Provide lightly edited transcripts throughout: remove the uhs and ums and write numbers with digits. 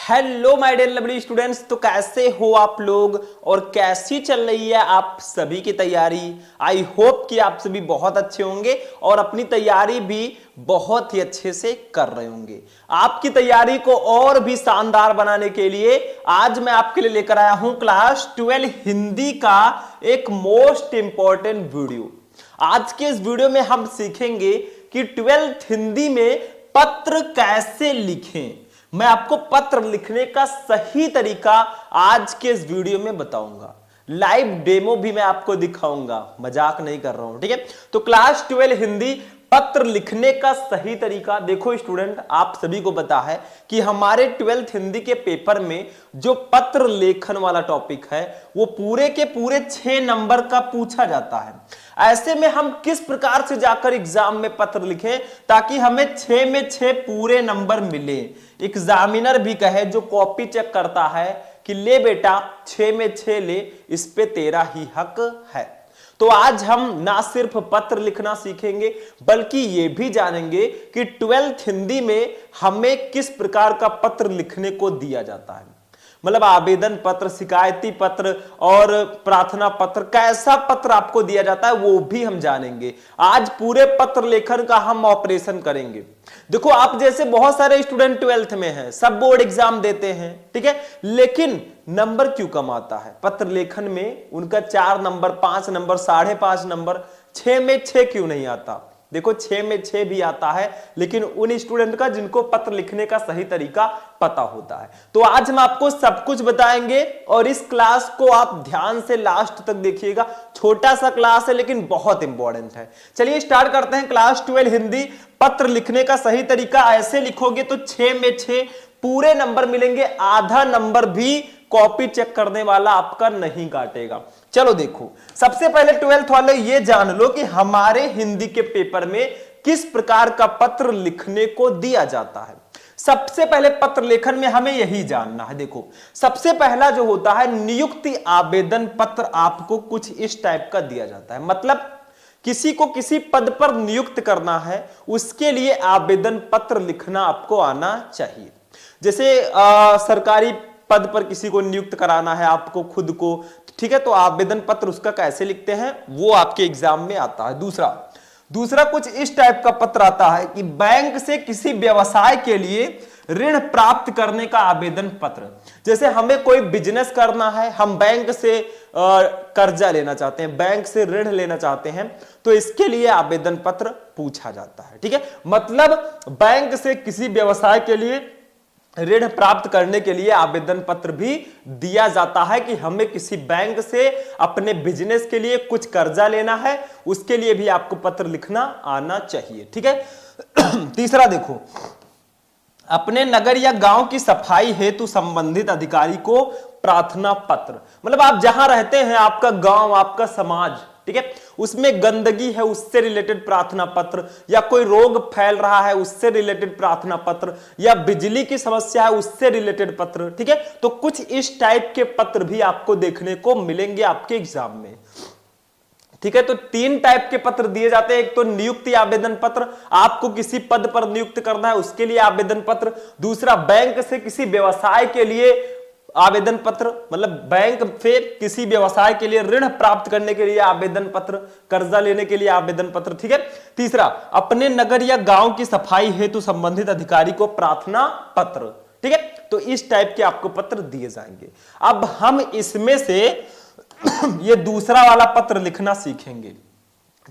Hello my dear lovely students, तो कैसे हो आप लोग और कैसी चल रही है आप सभी की तैयारी। आई होप कि आप सभी बहुत अच्छे होंगे और अपनी तैयारी भी बहुत ही अच्छे से कर रहे होंगे। आपकी तैयारी को और भी शानदार बनाने के लिए आज मैं आपके लिए लेकर आया हूं क्लास 12 हिंदी का एक मोस्ट इंपॉर्टेंट वीडियो। आज के इस वीडियो में हम सीखेंगे कि 12th हिंदी में पत्र कैसे लिखें। मैं आपको पत्र लिखने का सही तरीका आज के इस वीडियो में बताऊंगा। लाइव डेमो भी मैं आपको दिखाऊंगा, मजाक नहीं कर रहा हूं, ठीक है। तो क्लास 12 हिंदी पत्र लिखने का सही तरीका देखो स्टूडेंट, आप सभी को पता है कि हमारे 12th हिंदी के पेपर में जो पत्र लेखन वाला टॉपिक है वो पूरे के पूरे 6 नंबर का पूछा जाता है। ऐसे में हम किस प्रकार से जाकर एग्जाम में पत्र लिखें ताकि हमें 6 में 6 पूरे नंबर मिले। एग्जामिनर भी कहे जो कॉपी चेक करता है कि ले बेटा 6 में 6 ले, इस पे तेरा ही हक है। तो आज हम ना सिर्फ पत्र लिखना सीखेंगे बल्कि ये भी जानेंगे कि 12th हिंदी में हमें किस प्रकार का पत्र लिखने को दिया जाता है। मतलब आवेदन पत्र, शिकायती पत्र और प्रार्थना पत्र, कैसा पत्र आपको दिया जाता है वो भी हम जानेंगे। आज पूरे पत्र लेखन का हम ऑपरेशन करेंगे। देखो आप जैसे बहुत सारे स्टूडेंट 12th में हैं, सब बोर्ड एग्जाम देते हैं, ठीक है, लेकिन नंबर क्यों कम आता है पत्र लेखन में? उनका 4 नंबर, 5 नंबर, 5.5 नंबर, 6 में 6 क्यों नहीं आता? देखो 6 में 6 भी आता है, लेकिन उन स्टूडेंट का जिनको पत्र लिखने का सही तरीका पता होता है। तो आज हम आपको सब कुछ बताएंगे और इस क्लास को आप ध्यान से लास्ट तक देखिएगा। छोटा सा क्लास है लेकिन बहुत इंपॉर्टेंट है। चलिए स्टार्ट करते हैं। क्लास 12 हिंदी पत्र लिखने का सही तरीका, ऐसे लिखोगे तो 6 में 6 पूरे नंबर मिलेंगे, आधा नंबर भी कॉपी चेक करने वाला आपका नहीं काटेगा। चलो देखो, सबसे पहले 12th वाले ये जान लो कि हमारे हिंदी के पेपर में किस प्रकार का पत्र लिखने को दिया जाता है। सबसे पहले पत्र लेखन में हमें यही जानना है। देखो सबसे पहला जो होता है नियुक्ति आवेदन पत्र, आपको कुछ इस टाइप का दिया जाता है। मतलब किसी को किसी पद पर नियुक्त करना है, उसके लिए आवेदन पत्र लिखना आपको आना चाहिए। जैसे सरकारी पद पर किसी को नियुक्त कराना है आपको खुद को, ठीक है, तो आवेदन पत्र उसका कैसे लिखते हैं वो आपके एग्जाम में आता है। दूसरा कुछ इस टाइप का पत्र आता है कि बैंक से किसी व्यवसाय के लिए ऋण प्राप्त करने का आवेदन पत्र। जैसे हमें कोई बिजनेस करना है, हम बैंक से कर्जा लेना चाहते हैं, बैंक से ऋण लेना चाहते हैं, तो इसके लिए आवेदन पत्र पूछा जाता है, ठीक है। मतलब बैंक से किसी व्यवसाय के लिए ऋण प्राप्त करने के लिए आवेदन पत्र भी दिया जाता है कि हमें किसी बैंक से अपने बिजनेस के लिए कुछ कर्जा लेना है, उसके लिए भी आपको पत्र लिखना आना चाहिए, ठीक है। तीसरा देखो, अपने नगर या गांव की सफाई हेतु संबंधित अधिकारी को प्रार्थना पत्र। मतलब आप जहां रहते हैं, आपका गांव, आपका समाज, ठीक है, उसमें गंदगी है उससे रिलेटेड प्रार्थना पत्र, या कोई रोग फैल रहा है उससे रिलेटेड प्रार्थना पत्र, या बिजली की समस्या है उससे रिलेटेड पत्र, ठीक है। तो कुछ इस टाइप के पत्र भी आपको देखने को मिलेंगे आपके एग्जाम में, ठीक है। तो 3 टाइप के पत्र दिए जाते हैं। एक तो नियुक्ति आवेदन पत्र, आपको किसी पद पर नियुक्त करना है उसके लिए आवेदन पत्र। दूसरा बैंक से किसी व्यवसाय के लिए आवेदन पत्र, मतलब बैंक से किसी व्यवसाय के लिए ऋण प्राप्त करने के लिए आवेदन पत्र, कर्जा लेने के लिए आवेदन पत्र, ठीक है। तीसरा अपने नगर या गांव की सफाई हेतु संबंधित अधिकारी को प्रार्थना पत्र, ठीक है। तो इस टाइप के आपको पत्र दिए जाएंगे। अब हम इसमें से ये दूसरा वाला पत्र लिखना सीखेंगे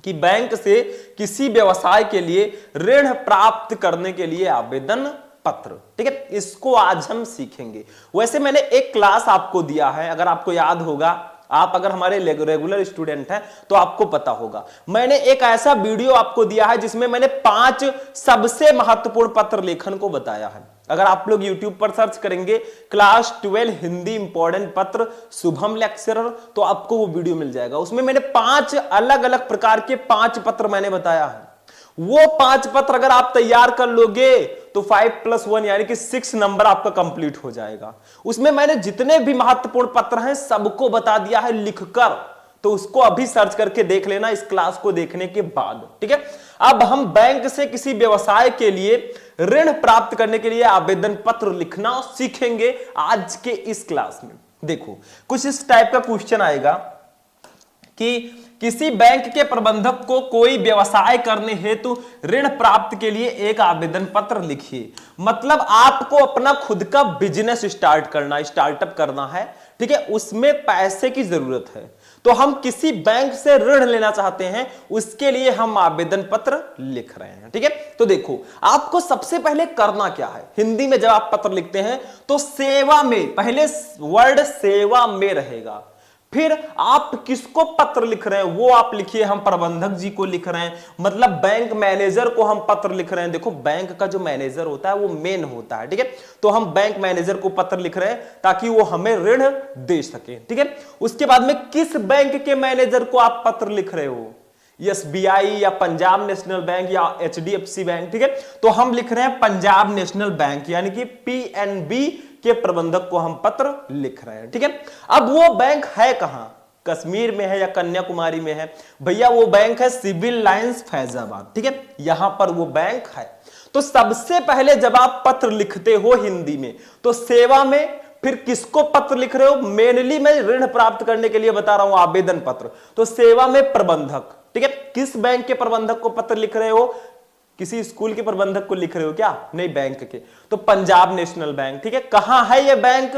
कि बैंक से किसी व्यवसाय के लिए ऋण प्राप्त करने के लिए आवेदन पत्र, ठीक है। इसको आज हम सीखेंगे। वैसे मैंने एक क्लास आपको दिया है, अगर आपको याद होगा, आप अगर हमारे रेगुलर स्टूडेंट हैं तो आपको पता होगा, मैंने एक ऐसा वीडियो आपको दिया है जिसमें मैंने 5 सबसे महत्वपूर्ण पत्र लेखन को बताया है। अगर आप लोग YouTube पर सर्च करेंगे क्लास 12 हिंदी इंपॉर्टेंट पत्र शुभम लेक्चरर, तो आपको वो वीडियो मिल जाएगा। उसमें मैंने 5 अलग अलग प्रकार के 5 पत्र मैंने बताया है। वो 5 पत्र अगर आप तैयार कर लोगे तो 5+1 यानी कि 6 नंबर आपका कंप्लीट हो जाएगा। उसमें मैंने जितने भी महत्वपूर्ण पत्र हैं सबको बता दिया है लिखकर, तो उसको अभी सर्च करके देख लेना इस क्लास को देखने के बाद, ठीक है। अब हम बैंक से किसी व्यवसाय के लिए ऋण प्राप्त करने के लिए आवेदन पत्र लिखना सीखेंगे आज के इस क्लास में। देखो कुछ इस टाइप का क्वेश्चन आएगा कि किसी बैंक के प्रबंधक को कोई व्यवसाय करने हेतु ऋण प्राप्त के लिए एक आवेदन पत्र लिखिए। मतलब आपको अपना खुद का बिजनेस स्टार्ट करना, स्टार्टअप करना है, ठीक है, उसमें पैसे की जरूरत है, तो हम किसी बैंक से ऋण लेना चाहते हैं, उसके लिए हम आवेदन पत्र लिख रहे हैं, ठीक है। तो देखो आपको सबसे पहले करना क्या है, हिंदी में जब आप पत्र लिखते हैं तो सेवा में, पहले वर्ड सेवा में रहेगा, फिर आप किसको पत्र लिख रहे हैं वो आप लिखिए, हम प्रबंधक जी को लिख रहे हैं, मतलब बैंक मैनेजर को हम पत्र लिख रहे हैं। देखो बैंक का जो मैनेजर होता है वो मेन होता है, ठीक है, तो हम बैंक मैनेजर को पत्र लिख रहे हैं ताकि वो हमें ऋण दे सके, ठीक है। उसके बाद में किस बैंक के मैनेजर को आप पत्र लिख रहे हो, एसबीआई या पंजाब नेशनल बैंक या एचडीएफसी बैंक, ठीक है, तो हम लिख रहे हैं पंजाब नेशनल बैंक यानी कि पीएनबी के प्रबंधक को हम पत्र लिख रहे हैं, ठीक है। अब वो बैंक है कहां, कश्मीर में है या कन्याकुमारी में है, भैया वो बैंक है सिविल लाइंस फैजाबाद, ठीक है, यहां पर वो बैंक है। तो सबसे पहले जब आप पत्र लिखते हो हिंदी में तो सेवा में, फिर किसको पत्र लिख रहे हो, मेनली मैं ऋण प्राप्त करने के लिए बता रहा हूं आवेदन पत्र, तो सेवा में प्रबंधक, ठीक है। किस बैंक के प्रबंधक को पत्र लिख रहे हो, किसी स्कूल के प्रबंधक को लिख रहे हो क्या, नहीं बैंक के, तो पंजाब नेशनल बैंक, ठीक है। कहां है ये बैंक,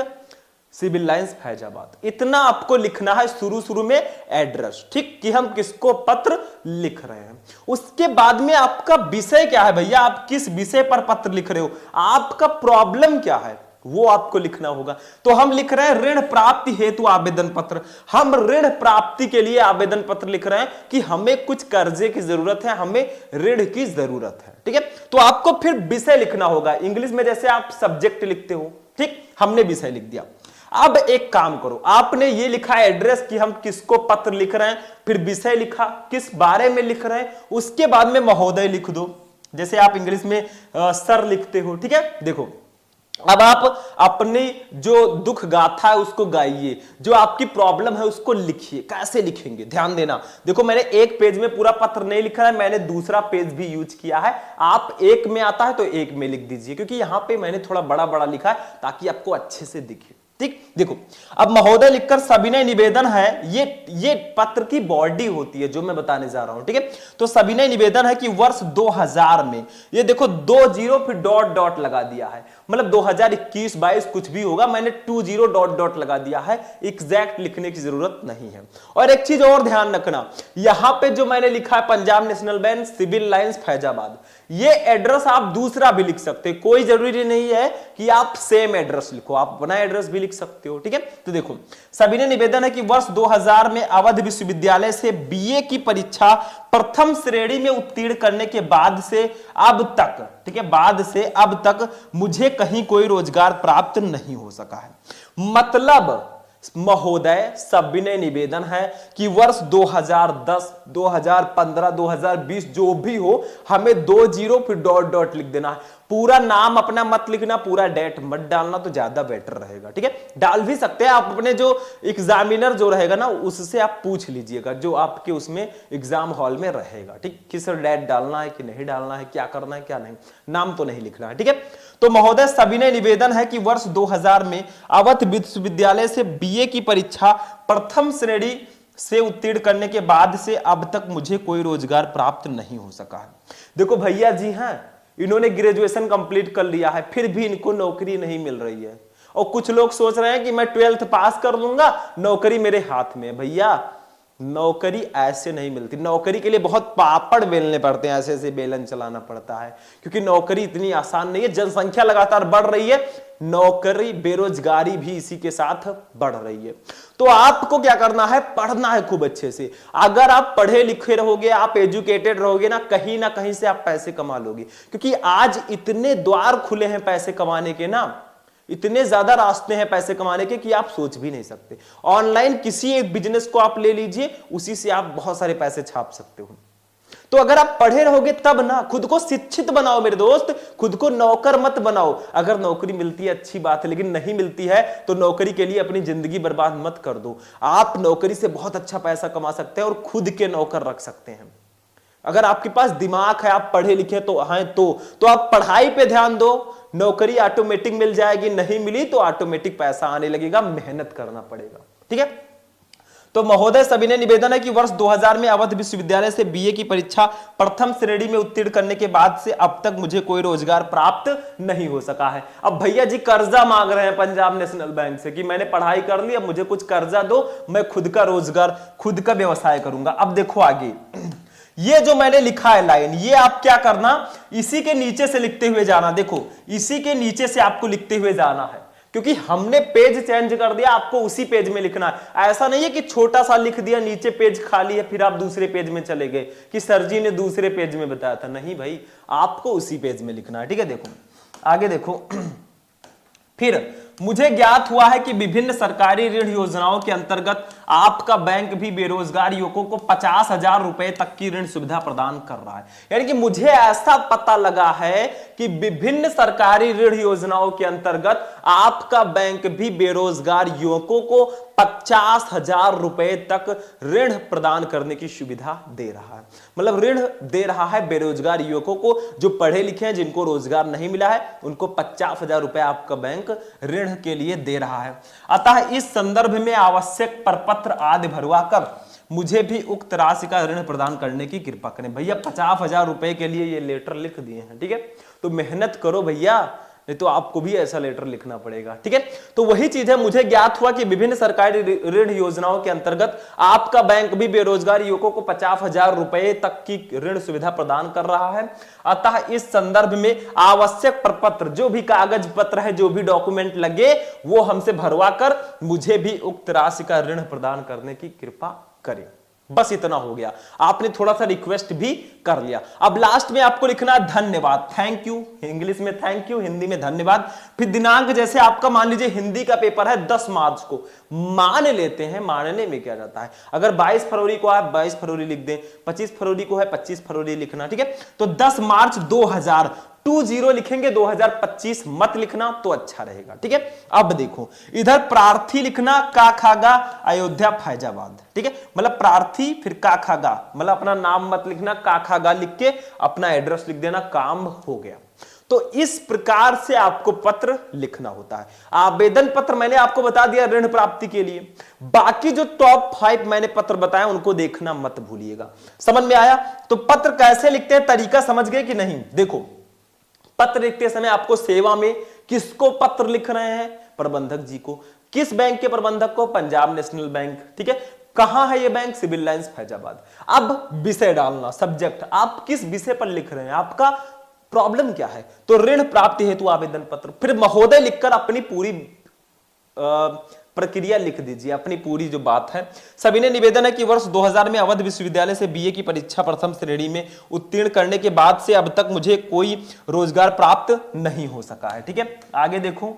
सिविल लाइंस फैजाबाद। इतना आपको लिखना है शुरू में एड्रेस, ठीक, कि हम किसको पत्र लिख रहे हैं। उसके बाद में आपका विषय क्या है भैया, आप किस विषय पर पत्र लिख रहे हो, आपका प्रॉब्लम क्या है वो आपको लिखना होगा। तो हम लिख रहे हैं ऋण प्राप्ति हेतु आवेदन पत्र, हम ऋण प्राप्ति के लिए आवेदन पत्र लिख रहे हैं कि हमें कुछ कर्जे की जरूरत है, हमें ऋण की जरूरत है, ठीक है। तो आपको फिर विषय लिखना होगा, इंग्लिश में जैसे आप सब्जेक्ट लिखते हो, ठीक, हमने विषय लिख दिया। अब एक काम करो, आपने ये लिखा एड्रेस कि हम किसको पत्र लिख रहे हैं, फिर विषय लिखा किस बारे में लिख रहे हैं, उसके बाद में महोदय लिख दो, जैसे आप इंग्लिश में सर लिखते हो, ठीक है। देखो अब आप अपनी जो दुख गाथा है उसको गाइए, जो आपकी प्रॉब्लम है उसको लिखिए। कैसे लिखेंगे ध्यान देना, देखो मैंने एक पेज में पूरा पत्र नहीं लिखा है, मैंने दूसरा पेज भी यूज किया है, आप एक में आता है तो एक में लिख दीजिए, क्योंकि यहां पे मैंने थोड़ा बड़ा बड़ा लिखा है ताकि आपको अच्छे से दिखे, ठीक। देखो अब महोदय लिखकर सविनय निवेदन है, ये पत्र की बॉडी होती है जो मैं बताने जा रहा हूं, ठीक है। तो सविनय निवेदन है कि वर्ष 2000 में, ये देखो 20 फिर डॉट डॉट लगा दिया है, मतलब 2021-22 कुछ भी होगा, मैंने 20 डॉट डॉट लगा दिया है, एग्जैक्ट लिखने की जरूरत नहीं है। और एक चीज और ध्यान रखना, यहां पे जो मैंने लिखा है Punjab National Bank Civil Lines Faizabad, ये एड्रेस आप दूसरा भी लिख सकते हैं, कोई जरूरी नहीं है कि आप सेम एड्रेस लिखो, आप अपना एड्रेस भी लिख सकते हो, ठीक है। तो देखो सविनय निवेदन है कि वर्ष 2000 में अवध विश्वविद्यालय से बीए की परीक्षा प्रथम श्रेणी में उत्तीर्ण करने के बाद से अब तक, ठीक है, बाद से अब तक मुझे कहीं कोई रोजगार प्राप्त नहीं हो सका है। मतलब महोदय सविनय निवेदन है कि वर्ष 2010, 2015, 2020 जो भी हो, हमें 20 फिर डॉट डॉट लिख देना है, पूरा नाम अपना मत लिखना, पूरा डेट मत डालना, तो ज्यादा बेटर रहेगा, ठीक है। डाल भी सकते हैं आप, अपने जो एग्जामिनर जो रहेगा ना उससे आप पूछ लीजिएगा, जो आपके उसमें एग्जाम हॉल में रहेगा, ठीक, किस डेट डालना है कि नहीं डालना है, क्या करना है क्या नहीं, नाम तो नहीं लिखना है, ठीक है। तो महोदय सविनय निवेदन है कि वर्ष 2000 में अवध विश्वविद्यालय से बीए की परीक्षा प्रथम श्रेणी से उत्तीर्ण करने के बाद से अब तक मुझे कोई रोजगार प्राप्त नहीं हो सका है। देखो भैया जी हैं, इन्होंने ग्रेजुएशन कंप्लीट कर लिया है, फिर भी इनको नौकरी नहीं मिल रही है। और कुछ लोग सोच रहे हैं कि मैं 12th पास कर लूंगा, नौकरी मेरे हाथ में। भैया नौकरी ऐसे नहीं मिलती, नौकरी के लिए बहुत पापड़ बेलने पड़ते हैं, ऐसे ऐसे बेलन चलाना पड़ता है, क्योंकि नौकरी इतनी आसान नहीं है। जनसंख्या लगातार बढ़ रही है, नौकरी बेरोजगारी भी इसी के साथ बढ़ रही है। तो आपको क्या करना है, पढ़ना है खूब अच्छे से। अगर आप पढ़े लिखे रहोगे, आप एजुकेटेड रहोगे ना कहीं से आप पैसे कमा लोगे, क्योंकि आज इतने द्वार खुले हैं पैसे कमाने के ना, इतने ज्यादा रास्ते हैं पैसे कमाने के कि आप सोच भी नहीं सकते। ऑनलाइन किसी एक बिजनेस को आप ले लीजिए, उसी से आप बहुत सारे पैसे छाप सकते हो। तो अगर आप पढ़े रहोगे तब ना, खुद को शिक्षित बनाओ मेरे दोस्त, खुद को नौकर मत बनाओ। अगर नौकरी मिलती है अच्छी बात है, लेकिन नहीं मिलती है तो नौकरी के लिए अपनी जिंदगी बर्बाद मत कर दो। आप नौकरी से बहुत अच्छा पैसा कमा सकते हैं और खुद के नौकर रख सकते हैं। अगर आपके पास दिमाग है, आप पढ़े लिखे तो हैं तो आप पढ़ाई पे ध्यान दो, नौकरी ऑटोमेटिक मिल जाएगी। नहीं मिली तो ऑटोमेटिक पैसा आने लगेगा, मेहनत करना पड़ेगा। ठीक है, तो महोदय सविनय निवेदन है कि वर्ष 2000 में अवध विश्वविद्यालय से बीए की परीक्षा प्रथम श्रेणी में उत्तीर्ण करने के बाद से अब तक मुझे कोई रोजगार प्राप्त नहीं हो सका है। अब भैया जी कर्जा मांग रहे हैं पंजाब नेशनल बैंक से कि मैंने पढ़ाई कर ली, अब मुझे कुछ कर्जा दो, मैं खुद का रोजगार, खुद का व्यवसाय करूंगा। अब देखो आगे, ये जो मैंने लिखा है लाइन, ये आप क्या करना, इसी के नीचे से लिखते हुए जाना। देखो इसी के नीचे से आपको लिखते हुए जाना है, क्योंकि हमने पेज चेंज कर दिया, आपको उसी पेज में लिखना है। ऐसा नहीं है कि छोटा सा लिख दिया, नीचे पेज खाली है, फिर आप दूसरे पेज में चले गए कि सर जी ने दूसरे पेज में बताया था। नहीं भाई, आपको उसी पेज में लिखना है। ठीक है, देखो आगे देखो। फिर मुझे ज्ञात हुआ है कि विभिन्न सरकारी ऋण योजनाओं के अंतर्गत आपका बैंक भी बेरोजगार युवकों को 50,000 रुपए तक की ऋण सुविधा प्रदान कर रहा है। यानी कि मुझे ऐसा पता लगा है कि विभिन्न सरकारी ऋण योजनाओं के अंतर्गत आपका बैंक भी बेरोजगार युवकों को 50,000 रुपए तक ऋण प्रदान करने की सुविधा दे रहा है। मतलब ऋण दे रहा है बेरोजगार युवकों को, जो पढ़े लिखे हैं, जिनको रोजगार नहीं मिला है, उनको 50,000 रुपए आपका बैंक ऋण के लिए दे रहा है। अतः इस संदर्भ में आवश्यक प्रपत्र आदि भरवा कर मुझे भी उक्त राशि का ऋण प्रदान करने की कृपा करें। भैया 50,000 रुपए के लिए ये लेटर लिख दिए हैं। ठीक है, तो मेहनत करो भैया, नहीं तो आपको भी ऐसा लेटर लिखना पड़ेगा। ठीक है, तो वही चीज है, मुझे ज्ञात हुआ कि विभिन्न सरकारी ऋण योजनाओं के अंतर्गत आपका बैंक भी बेरोजगार युवकों को 50,000 रुपए तक की ऋण सुविधा प्रदान कर रहा है। अतः इस संदर्भ में आवश्यक प्रपत्र, जो भी कागज पत्र है, जो भी डॉक्यूमेंट लगे, वो हमसे भरवा कर मुझे भी उक्त राशि का ऋण प्रदान करने की कृपा करें। बस इतना हो गया, आपने थोड़ा सा रिक्वेस्ट भी कर लिया। अब लास्ट में आपको लिखना धन्यवाद, थैंक यू। इंग्लिश में थैंक यू, हिंदी में धन्यवाद। फिर दिनांक, जैसे आपका मान लीजिए हिंदी का पेपर है 10 मार्च को, मान लेते हैं, मानने में क्या जाता है, अगर 22 फरवरी को आप 22 फरवरी लिख दें, 25 फरवरी को है 25 फरवरी लिखना। ठीक है, तो 10 मार्च 2020 लिखेंगे, 2025 मत लिखना तो अच्छा रहेगा। ठीक है, अब देखो इधर प्रार्थी लिखना, का खागा अयोध्या फैजाबाद। ठीक है, मतलब प्रार्थी फिर का खागा, मतलब अपना नाम मत लिखना, का खागा लिख के अपना एड्रेस लिख देना, काम हो गया। तो इस प्रकार से आपको पत्र लिखना होता है। आवेदन पत्र मैंने आपको बता दिया ऋण प्राप्ति के लिए, बाकी जो टॉप 5 मैंने पत्र बताए उनको देखना मत भूलिएगा। समझ में आया? तो पत्र कैसे लिखते हैं, तरीका समझ गए कि नहीं? देखो, पत्र लिखते समय आपको सेवा में किसको पत्र लिख रहे हैं, प्रबंधक जी को। किस बैंक के प्रबंधक को, पंजाब नेशनल बैंक। ठीक है, कहां है ये बैंक, सिविल लाइंस फैजाबाद। अब विषय डालना, सब्जेक्ट, आप किस विषय पर लिख रहे हैं, आपका प्रॉब्लम क्या है, तो ऋण प्राप्ति हेतु आवेदन पत्र। फिर महोदय लिखकर अपनी पूरी प्रक्रिया लिख दीजिए, अपनी पूरी जो बात है। सविनय निवेदन है कि वर्ष 2000 में अवध विश्वविद्यालय से बीए की परीक्षा प्रथम श्रेणी में उत्तीर्ण करने के बाद से अब तक मुझे कोई रोजगार प्राप्त नहीं हो सका है। ठीक है, आगे देखो,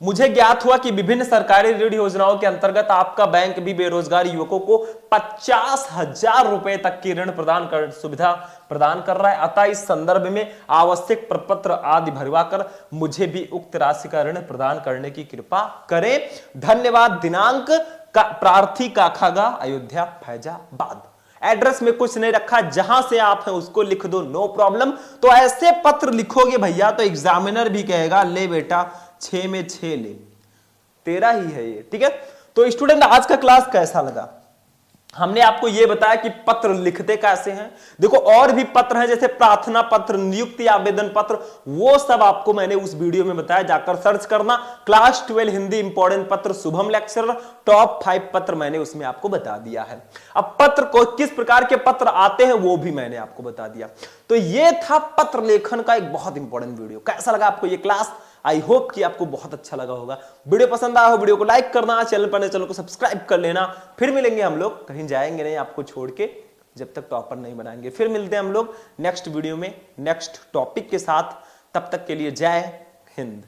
मुझे ज्ञात हुआ कि विभिन्न सरकारी ऋण योजनाओं के अंतर्गत आपका बैंक भी बेरोजगार युवकों को 50,000 रुपए तक की ऋण सुविधा प्रदान कर रहा है। अतः इस संदर्भ में आवश्यक प्रपत्र आदि भरवा कर मुझे भी उक्त राशि का ऋण प्रदान करने की कृपा करें। धन्यवाद। दिनांक का प्रार्थी का खागा अयोध्या फैजाबाद। एड्रेस में कुछ नहीं रखा, जहां से आप हैं उसको लिख दो, नो प्रॉब्लम। तो ऐसे पत्र लिखोगे भैया तो एग्जामिनर भी कहेगा ले बेटा 6 में 6 ले, तेरा ही है ये। ठीक है, तो स्टूडेंट आज का क्लास कैसा लगा? हमने आपको यह बताया कि पत्र लिखते कैसे हैं। देखो और भी पत्र हैं, जैसे प्रार्थना पत्र, नियुक्ति आवेदन पत्र, वो सब आपको मैंने उस वीडियो में बताया, जाकर सर्च करना। क्लास 12 हिंदी इंपॉर्टेंट पत्र, शुभम लेक्चरर, टॉप 5 पत्र मैंने उसमें आपको बता दिया है। अब पत्र को किस प्रकार के पत्र आते हैं वो भी मैंने आपको बता दिया। तो ये था पत्र लेखन का एक बहुत इंपॉर्टेंट वीडियो। कैसा लगा आपको ये क्लास? आई होप कि आपको बहुत अच्छा लगा होगा। वीडियो पसंद आया हो वीडियो को लाइक करना, चैनल पर नए चैनल को सब्सक्राइब कर लेना। फिर मिलेंगे हम लोग, कहीं जाएंगे नहीं आपको छोड़ के, जब तक टॉपर नहीं बनाएंगे। फिर मिलते हैं हम लोग नेक्स्ट वीडियो में नेक्स्ट टॉपिक के साथ। तब तक के लिए जय हिंद।